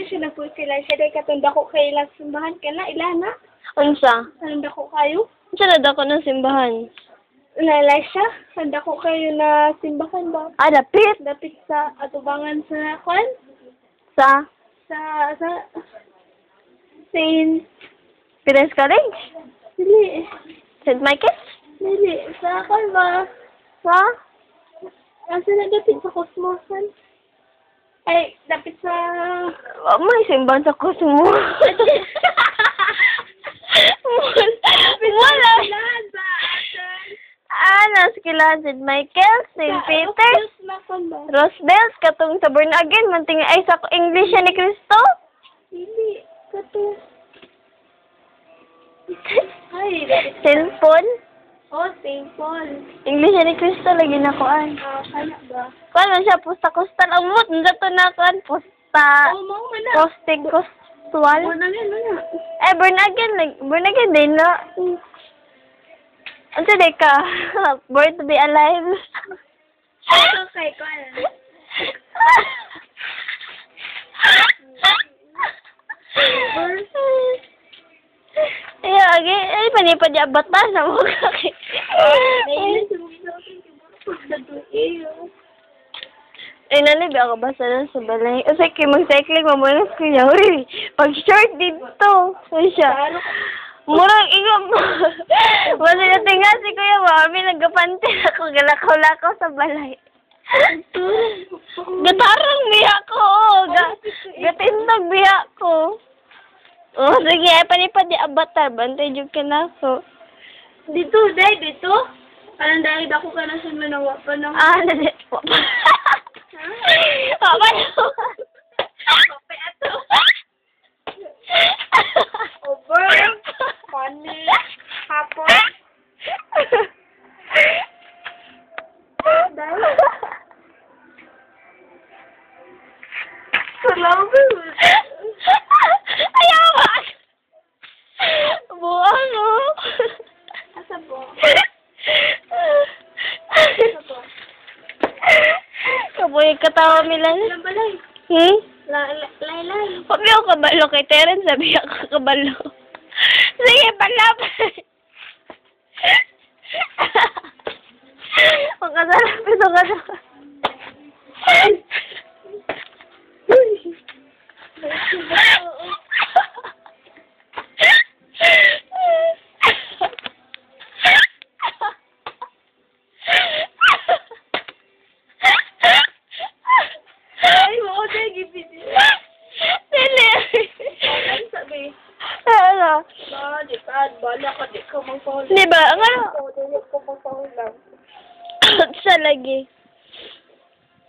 siya nagpusila. Siya day katunda ko kay ilang simbahan ka na, ilana. Unsa? Katunda ko kayo. Unsa na daw ko ng simbahan? Lalay siya. Katunda ko kayo na simbahan ba? Ah, dapit. Dapit sa atubangan sa kwan. Sa Sa Saint... Pires College? Dili. St. Michael's? Dili. Sa kwan ba? Sa? Asa na dapit sa Cosmosan? Ay, dapit sa... May simbahan sa Cosmo. Wala. Naskilan St. Michael, St. Peter, Rosebells, katong sa Born Again, manting ay sa English ni Cristo. Hindi, kato. Ay, St. Paul, oh, St. Paul. English ni Cristo, lagi na kuan. Kaya ba? Kuan man siya, pusta-kustal. Ang mut, nga to na kuan, pusta, Oh, mau mana? posting, costual. Mana mana? Born Again din, no? Ano di ka? Born to be alive. Okay, ko na. Ay, panipad yung bata sa mukha. Ay, nalibi ako basta lang sa balay. Kasi mag-cycling, mamunas ko niya. Uy, pag-short dito. Ay siya. Murang ingam. Basta natinga si Kuya Mami, nagkapantin ako. Galakaw-lakaw sa balay. Gatarang biya ko. Gatindog biya ko. Oh, sige, ay panipad yung avatar. Bantay yung kinako. Dito, day, dito. Parang dahil ako ka na sa manawa pa ng... Nadi. Papa na. Kape ato. Over. Funny. Hapon. Dahil. Salamat. Ayaw ba? Buang, oh. Asa po? Kaboy katawa Milan. Ilang balay? Laylay. Huwag niyo kabalo kay Terence, sabi ako kabalo. Sige, palaban. Huwag ka sarapin, huwag ka sarapin. Ay, mo na gipid. Dili. Ano sabi? Ano? Ba, di ka, bala ka, di ka magpahuli. Di ba? Ang ano? Dili ko magpahuli lang. Sa lagi.